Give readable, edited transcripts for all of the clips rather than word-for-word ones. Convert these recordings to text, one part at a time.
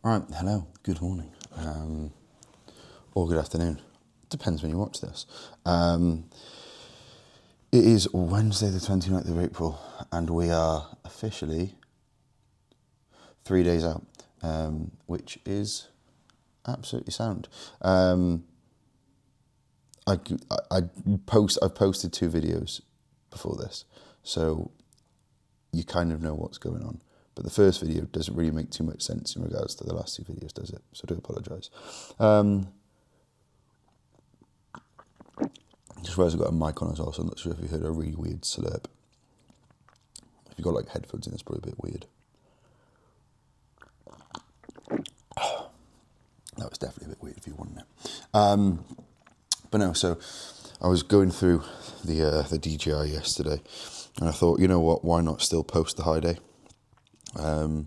All right, hello, good morning, or good afternoon. Depends when you watch this. It is Wednesday the 29th of April, and we are officially 3 days out, which is absolutely sound. I've posted 2 videos before this, so you kind of know what's going on. But the first video doesn't really make too much sense in regards to the last 2 videos, does it? So I do apologise. Just realised I've got a mic on as well, so I'm not sure if you heard a really weird slurp. If you've got like headphones in, it's probably a bit weird. That was definitely a bit weird if you wanted it. But no, so I was going through the DJI yesterday, and I thought, you know what, why not still post the high day? Because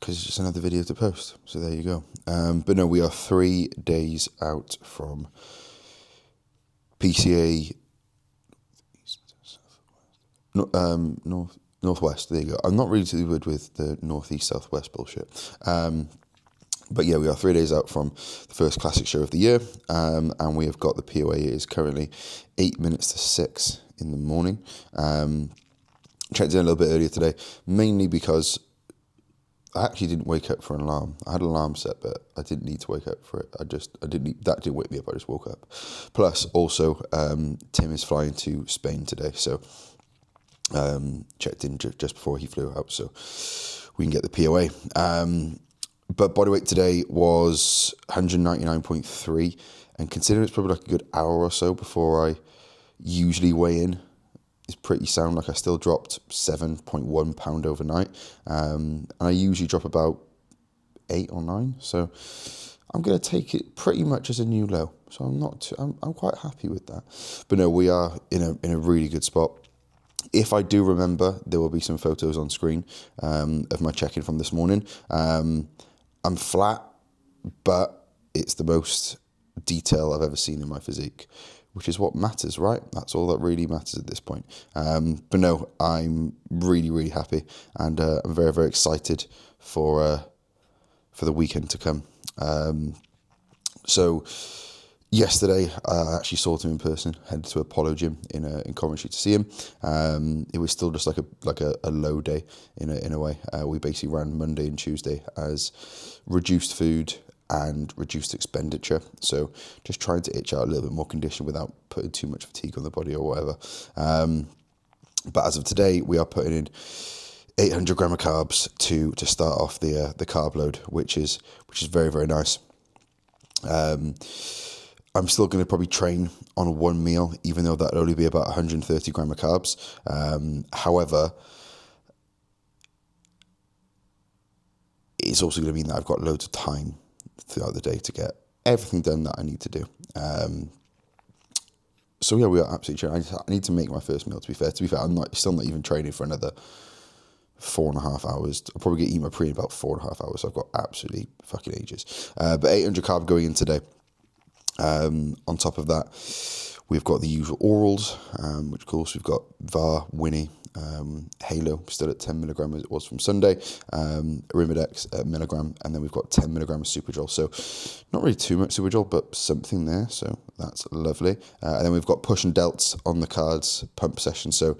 it's just another video to post. So there you go. But no, we are 3 days out from PCA Northwest. There you go. I'm not really too good with the Northeast Southwest bullshit. But yeah, we are 3 days out from the first classic show of the year, and we have got the POA. It is currently 8 minutes to 6 in the morning. Checked in a little bit earlier today, mainly because I actually didn't wake up for an alarm. I had an alarm set, but I didn't need to wake up for it. That didn't wake me up. I just woke up. Plus, also, Tim is flying to Spain today, so checked in just before he flew out, so we can get the POA. But body weight today was 199.3, and considering it's probably like a good hour or so before I usually weigh in, it's pretty sound. Like I still dropped 7.1 pound overnight, and I usually drop about 8 or 9. So I'm going to take it pretty much as a new low. So I'm quite happy with that. But no, we are in a really good spot. If I do remember, there will be some photos on screen of my check-in from this morning. I'm flat, but it's the most detail I've ever seen in my physique, which is what matters, right? That's all that really matters at this point. But no, I'm really, really happy, and I'm very, very excited for the weekend to come. So yesterday, I actually saw him in person. Headed to Apollo Gym in Coventry to see him. It was still just like a low day in a way. We basically ran Monday and Tuesday as reduced food and reduced expenditure. So just trying to itch out a little bit more condition without putting too much fatigue on the body or whatever. But as of today, we are putting in 800 gram of carbs to start off the carb load, which is very, very nice. I'm still going to probably train on 1 meal, even though that'll only be about 130 gram of carbs. However, it's also going to mean that I've got loads of time throughout the day to get everything done that I need to do. So yeah, we are absolutely training. I need to make my first meal. To be fair, I'm still not even training for another 4.5 hours. I'll probably eat my pre in about 4.5 hours. So I've got absolutely fucking ages. But 800 carb going in today. On top of that, we've got the usual orals, which of course we've got VAR, Winnie, Halo, still at 10 milligram as it was from Sunday, Arimidex at milligram, and then we've got 10 milligram of Superdrol. So not really too much Superdrol, but something there. So that's lovely. And then we've got push and delts on the cards, pump session. So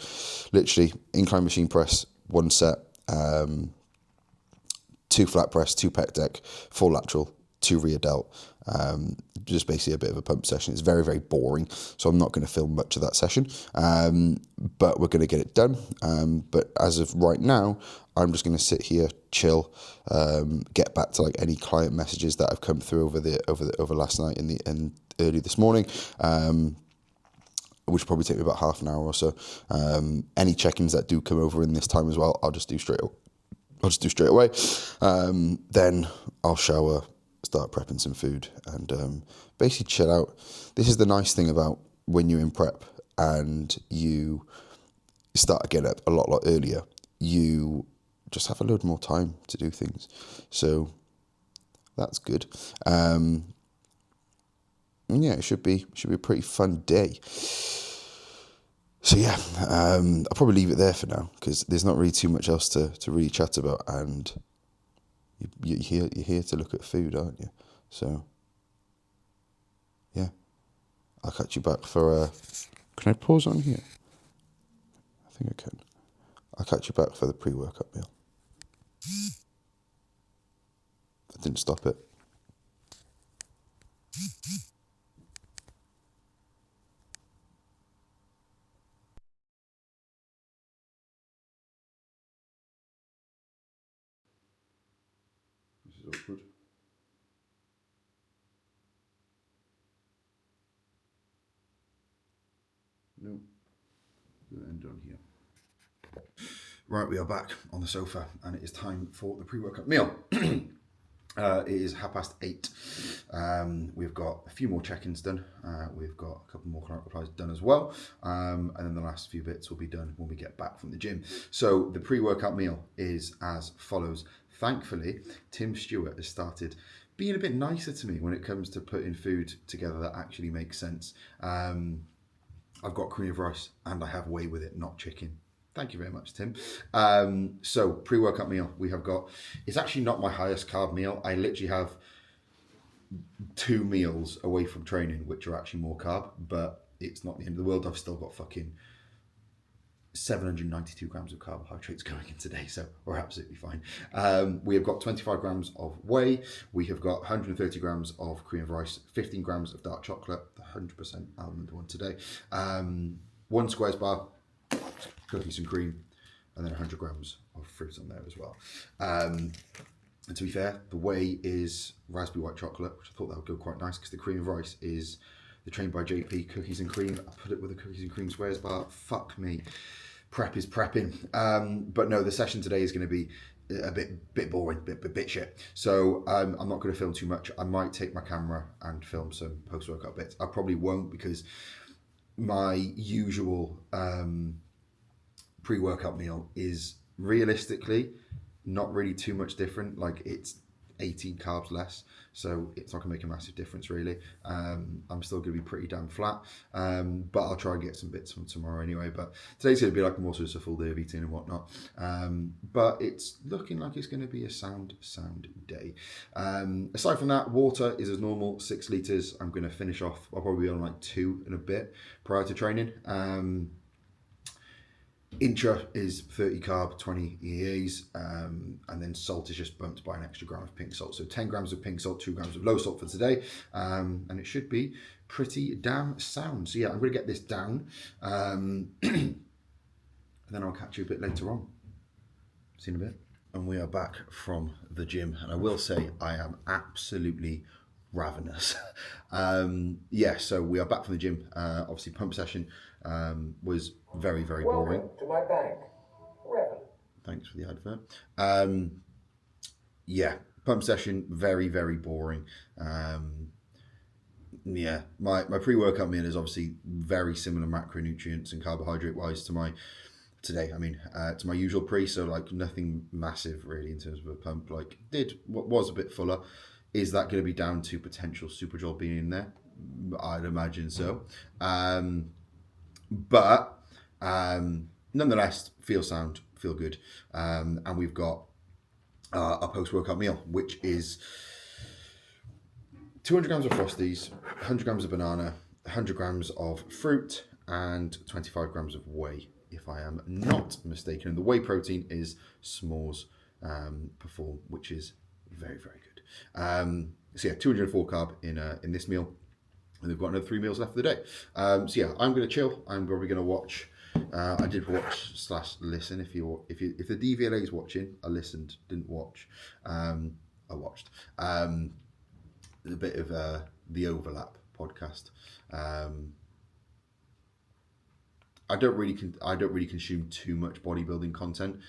literally incline machine press, 1 set, 2 flat press, 2 pec deck, 4 lateral, 2 rear delt. Just basically a bit of a pump session. It's very, very boring, so I'm not going to film much of that session, but we're going to get it done. But as of right now, I'm just going to sit here, chill, get back to like any client messages that have come through over last night and early this morning, which will probably take me about half an hour or so. Any check-ins that do come over in this time as well, I'll just do straight away. Then I'll shower, start prepping some food, and basically chill out. This is the nice thing about when you're in prep and you start getting up a lot earlier. You just have a load more time to do things, so that's good. And yeah, it should be a pretty fun day. So yeah, I'll probably leave it there for now because there's not really too much else to really chat about, and You're here to look at food, aren't you? So, yeah, I'll catch you back for. Can I pause on here? I think I can. I'll catch you back for the pre-workout meal. I didn't stop it. This is awkward. No, we'll end on here. Right, we are back on the sofa, and it is time for the pre-workout meal. It is 8:30. We've got a few more check-ins done. We've got a couple more client replies done as well. And then the last few bits will be done when we get back from the gym. So the pre-workout meal is as follows. Thankfully, Tim Stewart has started being a bit nicer to me when it comes to putting food together that actually makes sense. I've got cream of rice and I have whey with it, not chicken. Thank you very much, Tim. So pre-workout meal we have got, it's actually not my highest carb meal. I literally have 2 meals away from training, which are actually more carb, but it's not the end of the world. I've still got fucking 792 grams of carbohydrates going in today, so we're absolutely fine. We have got 25 grams of whey. We have got 130 grams of cream of rice, 15 grams of dark chocolate, the 100% almond one today, 1 squares bar, cookies and cream, and then 100 grams of fruit on there as well. And to be fair, the whey is raspberry white chocolate, which I thought that would go quite nice because the cream of rice is the Trained by JP cookies and cream. I put it with the cookies and cream squares bar. Fuck me. Prep is prepping. But no, the session today is going to be a bit boring, bit shit. So I'm not going to film too much. I might take my camera and film some post-workout bits. I probably won't because my usual pre-workout meal is realistically not really too much different. Like it's 18 carbs less, so it's not gonna make a massive difference really. I'm still gonna be pretty damn flat, but I'll try and get some bits from tomorrow anyway. But today's gonna be like more so just a full day of eating and whatnot, but it's looking like it's gonna be a sound day. Aside from that, water is as normal, 6 litres. I'm gonna finish off, I'll probably be on like 2 in a bit prior to training. Intra is 30 carb, 20 EAs, and then salt is just bumped by an extra gram of pink salt. So 10 grams of pink salt, 2 grams of low salt for today, and it should be pretty damn sound. So yeah, I'm going to get this down, and then I'll catch you a bit later on. See you in a bit. And we are back from the gym, and I will say I am absolutely ravenous. Yeah, so we are back from the gym. Obviously, pump session was very boring. Welcome to my bank. Revan. Thanks for the advert. Yeah, pump session very boring. Yeah, my pre-workout meal is obviously very similar macronutrients and carbohydrate wise to my today. I mean, to my usual pre, so like nothing massive really in terms of a pump. Like what was a bit fuller. Is that going to be down to potential Super Joel being in there? I'd imagine so. But nonetheless, feel sound, feel good. And we've got our post-workout meal, which is 200 grams of Frosties, 100 grams of banana, 100 grams of fruit, and 25 grams of whey, if I am not mistaken. And the whey protein is S'mores Perform, which is very good. So yeah, 204 carb in this meal, and we've got another 3 meals left for the day. So yeah, I'm going to chill. I'm probably going to watch. I did watch / listen. If the DVLA is watching, I listened, didn't watch. I watched a bit of the Overlap podcast. I don't really consume too much bodybuilding content.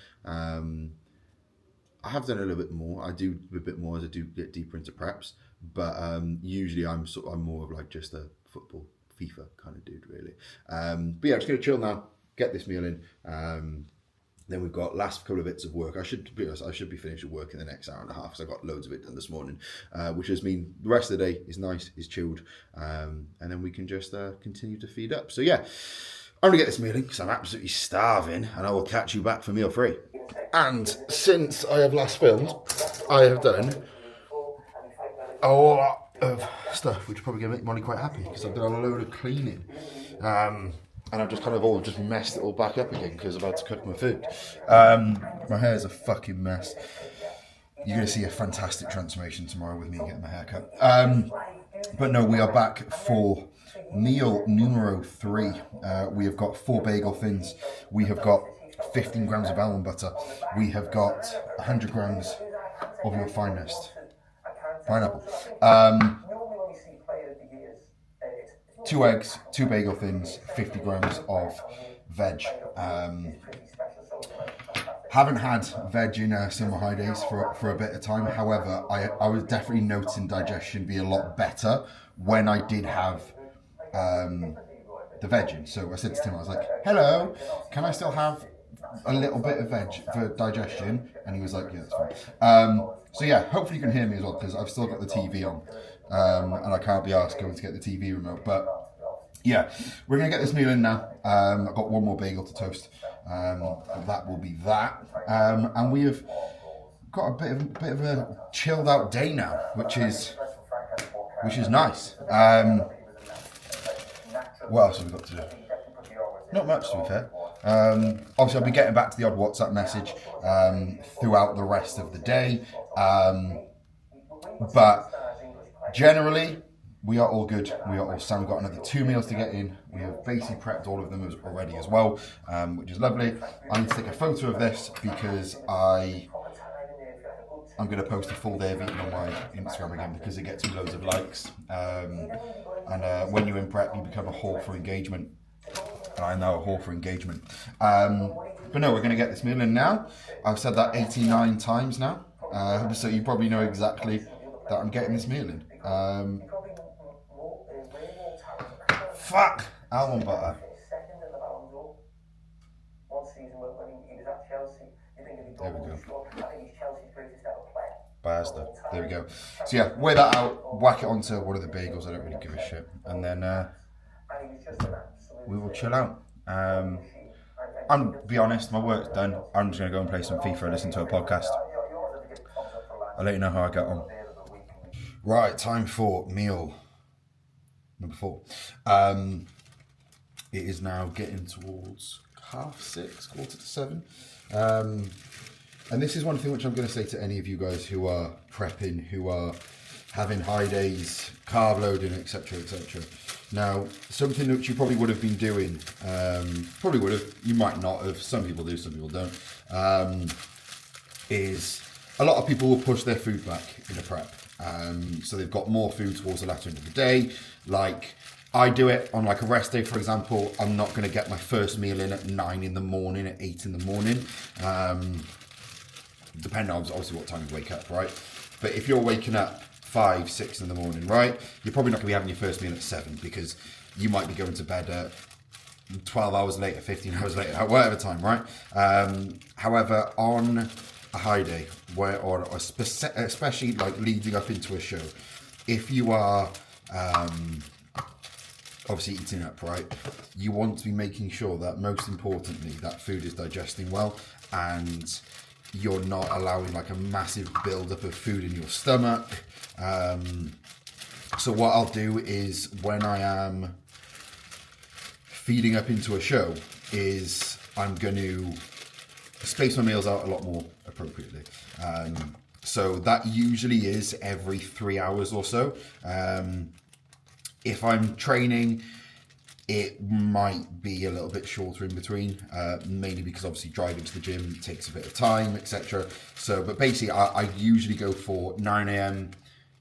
I have done a little bit more. I do a bit more as I do get deeper into preps, but usually I'm more of like just a football FIFA kind of dude, really. But yeah, I'm just gonna chill now, get this meal in. Then we've got last couple of bits of work. I should be finished with work in the next hour and a half because I got loads of it done this morning, which just means the rest of the day is nice, is chilled, and then we can just continue to feed up. So yeah. I'm going to get this meal in because I'm absolutely starving, and I will catch you back for meal 3. And since I have last filmed, I have done a lot of stuff, which is probably going to make Molly quite happy, because I've done a load of cleaning. And I've just kind of all just messed it all back up again because I'm about to cook my food. My hair's a fucking mess. You're going to see a fantastic transformation tomorrow with me getting my hair cut. But no, we are back for meal numero 3. We have got 4 bagel thins. We have got 15 grams of almond butter. We have got 100 grams of your finest pineapple. 2 eggs, 2 bagel thins, 50 grams of veg. Haven't had veg in summer high days for a bit of time. However, I was definitely noticing digestion be a lot better when I did have the veg in. So I said to Tim, I was like, hello, can I still have a little bit of veg for digestion? And he was like, yeah, that's fine. So yeah, hopefully you can hear me as well, because I've still got the TV on. And I can't be asked going to get the TV remote. But yeah, we're going to get this meal in now. I've got one more bagel to toast. That will be that. And we have got a bit of a chilled out day now, which is nice. What else have we got to do? Not much, to be fair. Obviously, I'll be getting back to the odd WhatsApp message throughout the rest of the day. But generally, we are all good. We are all sound. We've got another 2 meals to get in. We have basically prepped all of them already as well, which is lovely. I need to take a photo of this because I'm going to post a full day of eating on my Instagram again, because it gets me loads of likes. And when you're in prep, you become a whore for engagement. And I'm now a whore for engagement. But no, we're going to get this meal in now. I've said that 89 times now. So you probably know exactly that I'm getting this meal in. Fuck! Almond butter. There we go. Basta. There we go. So yeah, weigh that out, whack it onto one of the bagels. I don't really give a shit. And then we will chill out. I'm be honest, my work's done. I'm just going to go and play some FIFA and listen to a podcast. I'll let you know how I get on. Right, time for meal number 4. It is now getting towards 6:30, 6:45. And this is one thing which I'm going to say to any of you guys who are prepping, who are having high days, carb loading, etc., etc. Now, something which you probably would have been doing, you might not have, some people do, some people don't, is a lot of people will push their food back in a prep. So they've got more food towards the latter end of the day. Like, I do it on like a rest day, for example. I'm not going to get my first meal in at 9 in the morning, at 8 in the morning. Depending on obviously what time you wake up, right? But if you're waking up 5, 6 in the morning, right, you're probably not going to be having your first meal at 7, because you might be going to bed at 12 hours later, 15 hours later, whatever time, right? However, on a high day, especially like leading up into a show, if you are obviously eating up, right, you want to be making sure that, most importantly, that food is digesting well, and you're not allowing like a massive build-up of food in your stomach. So what I'll do is, when I am feeding up into a show, is I'm going to space my meals out a lot more appropriately. So that usually is every 3 hours or so. If I'm training, it might be a little bit shorter in between, mainly because obviously driving to the gym takes a bit of time, etc. So, but basically, I usually go for 9 a.m,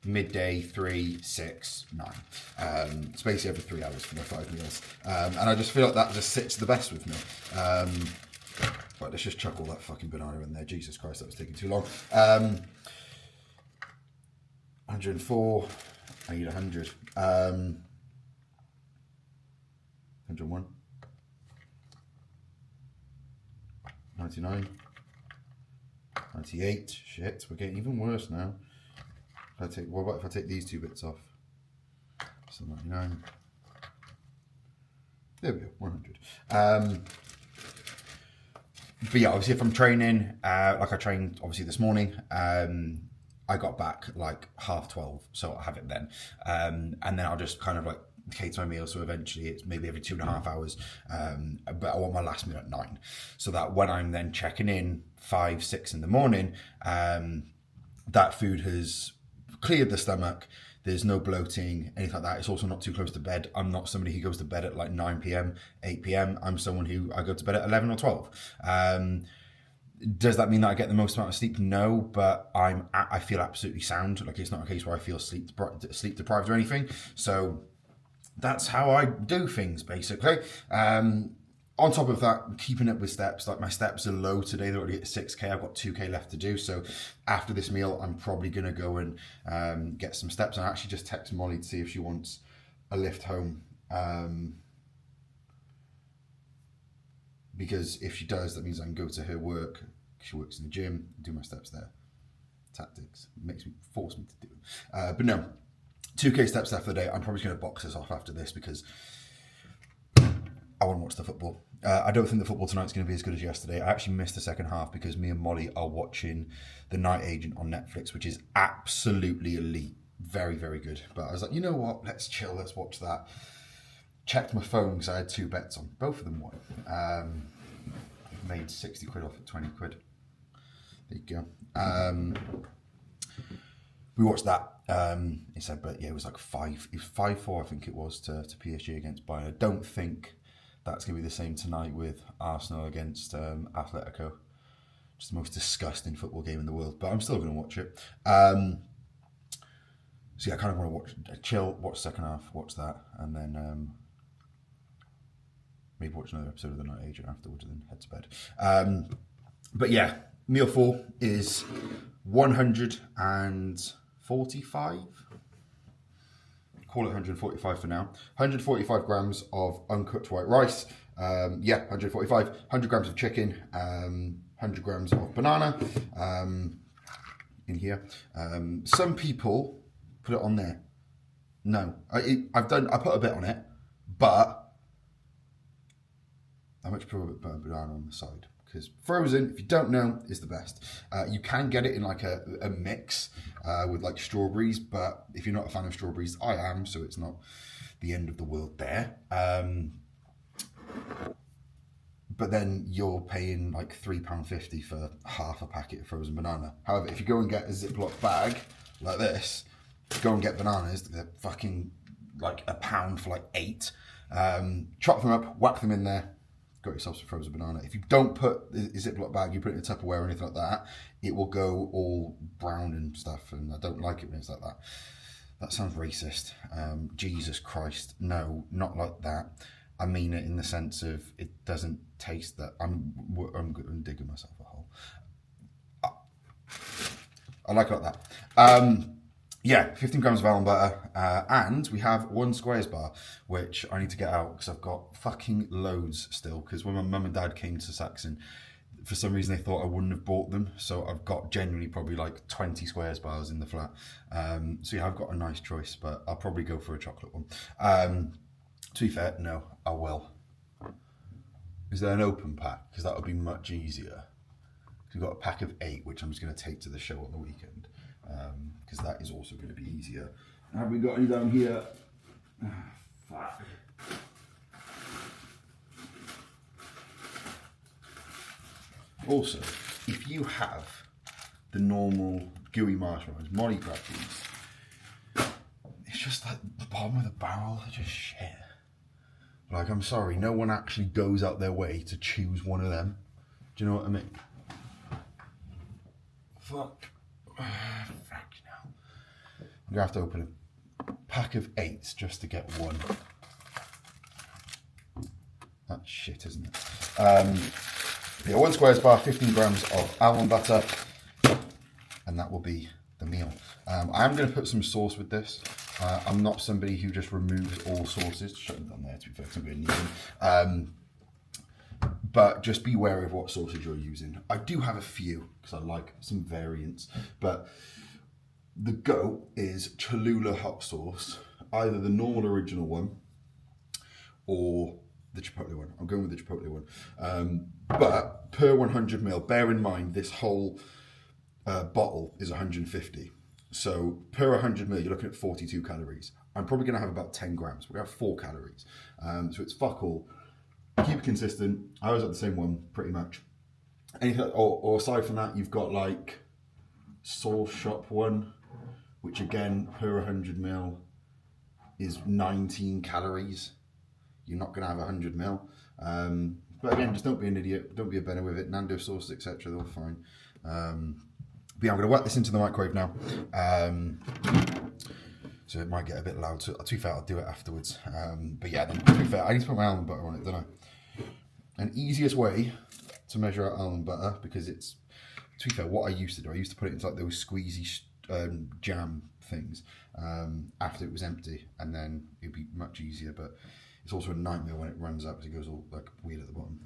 midday, 3, 6, 9. It's basically every 3 hours for my 5 meals. And I just feel like that just sits the best with me. Right, let's just chuck all that fucking banana in there. Jesus Christ, that was taking too long. 104, I need 100. 101, 99, 98. Shit, we're getting even worse now. What about if I take these 2 bits off? So 99. There we go, 100. But yeah, obviously if I'm training, like I trained obviously this morning, I got back like 12:30, so I'll have it then. And then I'll just kind of like cater my meal, so eventually it's maybe every 2.5 hours. But I want my last meal at 9, so that when I'm then checking in 5, 6 in the morning, that food has cleared the stomach. There's no bloating, anything like that. It's also not too close to bed. I'm not somebody who goes to bed at like 9 p.m, 8 p.m. I'm someone who I go to bed at 11 or 12. Does that mean that I get the most amount of sleep? No, but I feel absolutely sound. Like, it's not a case where I feel sleep deprived or anything. So that's how I do things, basically. On top of that, keeping up with steps. Like, my steps are low today. They're already at 6K. I've got 2K left to do. So after this meal, I'm probably going to go and get some steps. And I actually just text Molly to see if she wants a lift home. Because if she does, that means I can go to her work. She works in the gym, and do my steps there. Tactics. Force me to do them. But no, 2K steps left for the day. I'm probably going to box this off after this because I want to watch the football. I don't think the football tonight's going to be as good as yesterday. I actually missed the second half because me and Molly are watching The Night Agent on Netflix, which is absolutely elite. Very, very good. But I was like, you know what? Let's chill. Let's watch that. Checked my phone because I had 2 bets on. Both of them won. Made 60 quid off at 20 quid. There you go. We watched that. He said, but yeah, it was like 5-4, I think it was, to PSG against Bayern. I don't think that's going to be the same tonight with Arsenal against Atletico. Just the most disgusting football game in the world, but I'm still going to watch it. So yeah, I kind of want to chill, watch the second half, watch that, and then maybe watch another episode of The Night Agent afterwards and then head to bed. But yeah, meal 4 is 145. Call it 145 for now. 145 grams of uncooked white rice. 145. 100 grams of chicken. 100 grams of banana in here. Some people put it on there. No, I put a bit on it, but I much prefer a bit of banana on the side. Because frozen, if you don't know, is the best. You can get it in like a mix with like strawberries, but if you're not a fan of strawberries, I am, so it's not the end of the world there. But then you're paying like £3.50 for half a packet of frozen banana. However, if you go and get a Ziploc bag like this, go and get bananas, they're fucking like £1 for like 8. Chop them up, whack them in there. Got yourself some frozen banana. If you don't put the Ziploc bag, you put it in a Tupperware or anything like that, it will go all brown and stuff, and I don't like it when it's like that. That sounds racist. Jesus Christ. No, not like that. I mean it in the sense of it doesn't taste that. I'm digging myself a hole. I like it like that. Yeah, 15 grams of almond butter, and we have 1 Squares bar, which I need to get out because I've got fucking loads still. Because when my mum and dad came to Saxon, for some reason they thought I wouldn't have bought them, so I've got genuinely probably like 20 Squares bars in the flat. So yeah, I've got a nice choice, but I'll probably go for a chocolate one. To be fair, no, I will. Is there an open pack? Because that would be much easier. We've got a pack of 8, which I'm just going to take to the show on the weekend. Because that is also going to be easier. Have we got any down here? Fuck. Also, if you have the normal gooey marshmallows, Molly grabbed these. It's just like the bottom of the barrel, they're just shit. Like, I'm sorry, no one actually goes out their way to choose one of them. Do you know what I mean? Fuck. I'm going to have to open a pack of 8 just to get one. That's shit, isn't it? Yeah, 1 Squares bar, 15 grams of almond butter, and that will be the meal. I am going to put some sauce with this. I'm not somebody who just removes all sauces. Shut them down there, to be fair, because I'm going to need them. But just be wary of what sauces you're using. I do have a few, because I like some variants, but the go is Cholula hot sauce, either the normal original one or the Chipotle one. I'm going with the Chipotle one. But per 100 ml, bear in mind this whole bottle is 150. So per 100 mil, you're looking at 42 calories. I'm probably going to have about 10 grams. We're going to have 4 calories. So it's fuck all. Keep it consistent. I always have the same one, pretty much. Anything, or aside from that, you've got like Soul Shop one, which again, per 100 mil is 19 calories. You're not going to have 100 mil. But again, just don't be an idiot. Don't be a benner with it. Nando sauces, etc. They're all fine. But yeah, I'm going to whack this into the microwave now. So it might get a bit loud. So to be fair, I'll do it afterwards. But yeah, then, to be fair, I need to put my almond butter on it, don't I? An easiest way to measure out almond butter, because it's, to be fair, what I used to do, I used to put it into like those squeezy jam things after it was empty, and then it'd be much easier. But it's also a nightmare when it runs out because it goes all like weird at the bottom.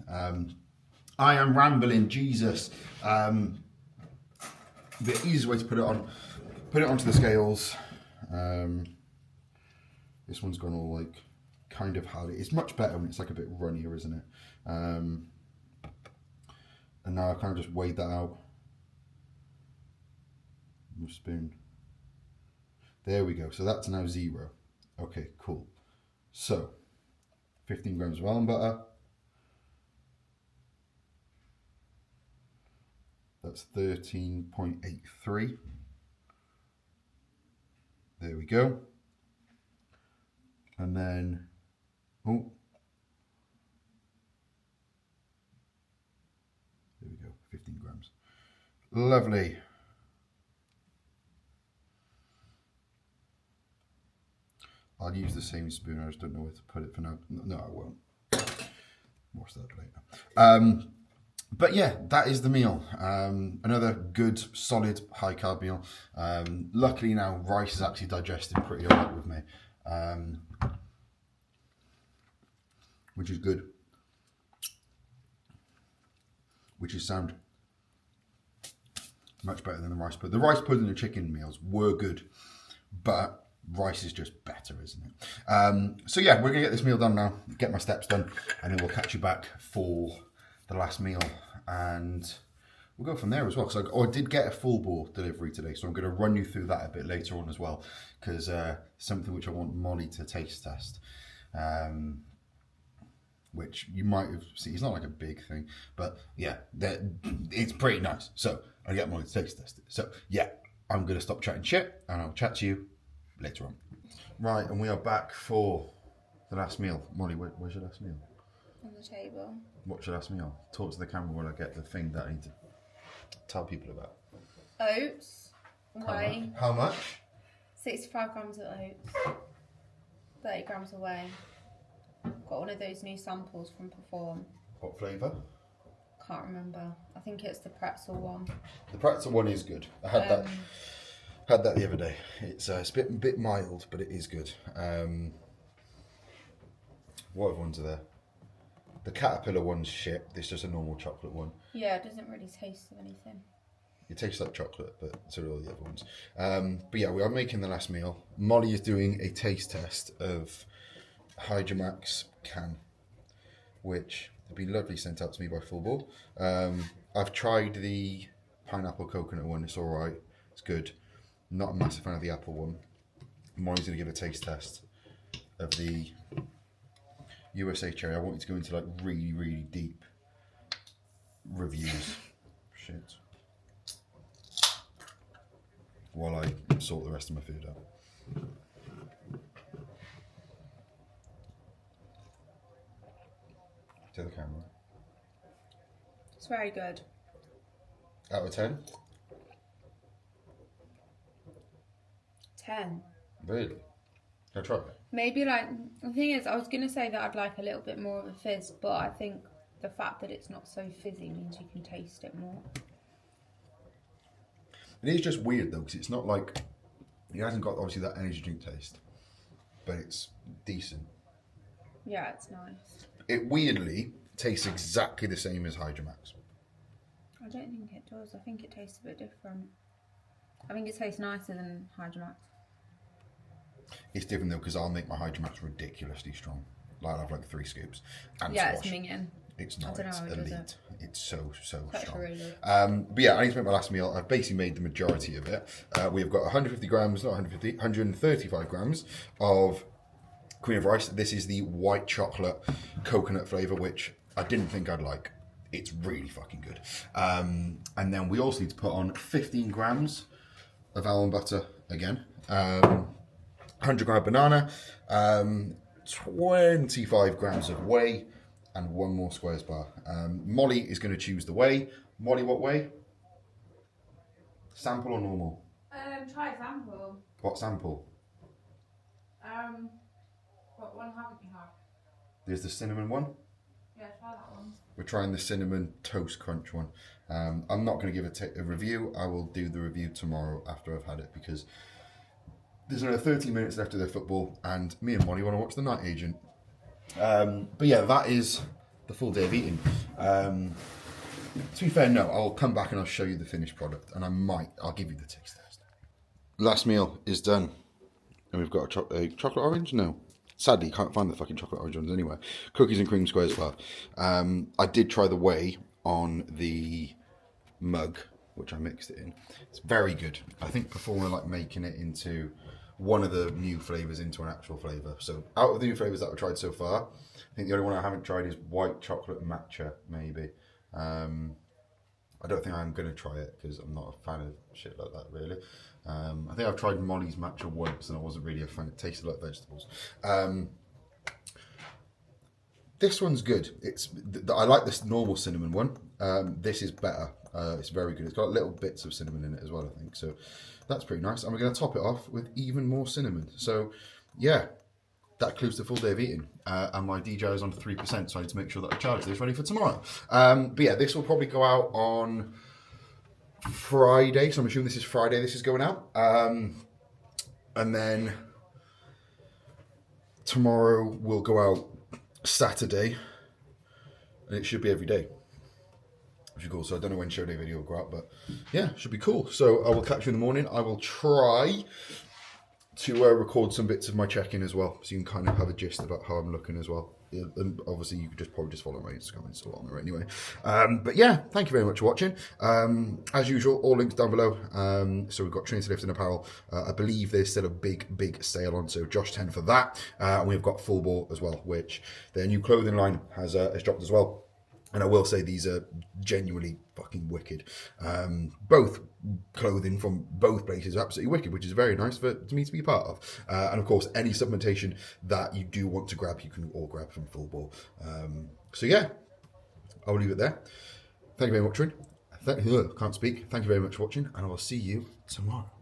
I am rambling, Jesus. The easiest way to put it onto the scales. This one's gone all like kind of hard. It's much better when it's like a bit runnier, isn't it? And now I kind of just weighed that out with a spoon. There we go. So that's now 0. Okay, cool. So 15 grams of almond butter. That's 13.83. There we go. And then, oh, there we go, 15 grams. Lovely. I'll use the same spoon, I just don't know where to put it for now. No, I won't. Watch that later. But yeah, that is the meal. Another good, solid, high carb meal. Luckily now, rice is actually digested pretty alright with me, which is good. Which is sound. Much better than the rice pudding. The rice pudding and chicken meals were good, but rice is just better, isn't it? So yeah, we're gonna get this meal done now, get my steps done, and then we'll catch you back for the last meal, and we'll go from there as well. Because I did get a full bore delivery today, so I'm going to run you through that a bit later on as well, because something which I want Molly to taste test, which you might have seen. It's not like a big thing, but yeah, it's pretty nice. So I'll get Molly to taste test it. So yeah, I'm going to stop chatting shit, and I'll chat to you later on. Right, and we are back for the last meal. Molly, where's your last meal? On the table. What's your last meal? Talk to the camera while I get the thing that I need to tell people about. Oats. Whey. How much? 65 grams of oats. 30 grams of whey. Got one of those new samples from Perform. What flavour? Can't remember. I think it's the pretzel one. The pretzel one is good. I had that. Had that the other day. It's a bit mild, but it is good. What other ones are there? The caterpillar one's shit. This is just a normal chocolate one. Yeah, it doesn't really taste of anything. It tastes like chocolate, but so do all the other ones. But yeah, we are making the last meal. Molly is doing a taste test of Hydromax can, which would be lovely sent out to me by Full Ball. I've tried the pineapple coconut one. It's all right. It's good. Not a massive fan of the apple one. Molly's going to give a taste test of the USA cherry. I want you to go into like really, really deep reviews. Shit. While I sort the rest of my food out. To the camera. It's very good. Out of 10? 10. Really? Can I try it? Maybe like, the thing is, I was going to say that I'd like a little bit more of a fizz, but I think the fact that it's not so fizzy means you can taste it more. It is just weird though, because it's not like, it hasn't got obviously that energy drink taste, but it's decent. Yeah, it's nice. It weirdly tastes exactly the same as Hydromax. I don't think it does. I think it tastes a bit different. I think it tastes nicer than Hydromax. It's different though, because I'll make my Hydromax ridiculously strong. Like I'll have like 3 scoops and yeah, squash. it's minging. It's not. don't know It's how he does elite. It's so strong. really good. But yeah, I need to make my last meal. I've basically made the majority of it. We've got 150 grams, not 150, 135 grams of cream of rice. This is the white chocolate coconut flavour, which I didn't think I'd like. It's really fucking good. And then we also need to put on 15 grams of almond butter again. 100 gram banana. 25 grams of whey. And one more squares bar. Molly is going to choose the whey. Molly, what whey? Sample or normal? Try a sample. What sample? What one haven't you had? There's the cinnamon one. Yeah, try that one. We're trying the cinnamon toast crunch one. I'm not going to give a review. I will do the review tomorrow after I've had it because there's another 30 minutes left of the football and me and Molly want to watch The Night Agent. But yeah, that is the full day of eating. To be fair, no, I'll come back and I'll show you the finished product and I'll give you the taste test. Last meal is done. And we've got a chocolate orange? No. Sadly, you can't find the fucking chocolate orange ones anywhere. Cookies and cream squares bar. I did try the whey on the mug, which I mixed it in. It's very good. I think before we're like making it into one of the new flavours into an actual flavour. So out of the new flavours that I've tried so far, I think the only one I haven't tried is white chocolate matcha, maybe. I don't think I'm going to try it because I'm not a fan of shit like that, really. I think I've tried Molly's matcha once and I wasn't really a fan. It tasted like vegetables. This one's good. I like this normal cinnamon one. This is better. It's very good. It's got little bits of cinnamon in it as well, I think. So that's pretty nice. And we're going to top it off with even more cinnamon. So yeah, that concludes the full day of eating. And my DJI is on 3%, so I need to make sure that I charge this ready for tomorrow. But yeah, this will probably go out on Friday. So I'm assuming this is Friday this is going out. And then tomorrow will go out Saturday. And it should be every day. Which is cool. So I don't know when show day video will go out, but yeah, should be cool. So I will catch you in the morning. I will try to record some bits of my check-in as well, so you can kind of have a gist about how I'm looking as well. Yeah, and obviously you could probably just follow my Instagram and stuff on there anyway. But yeah, thank you very much for watching. As usual, all links down below. So we've got Trinity Lifting Apparel. I believe there's still a big sale on, so Josh 10 for that. And we've got Full Bore as well, which their new clothing line has dropped as well. And I will say these are genuinely fucking wicked. Both clothing from both places are absolutely wicked, which is very nice for me to be a part of. And of course, any supplementation that you do want to grab, you can all grab from Full Bore. So yeah, I will leave it there. Thank you very much for watching. Can't speak. Thank you very much for watching, and I will see you tomorrow.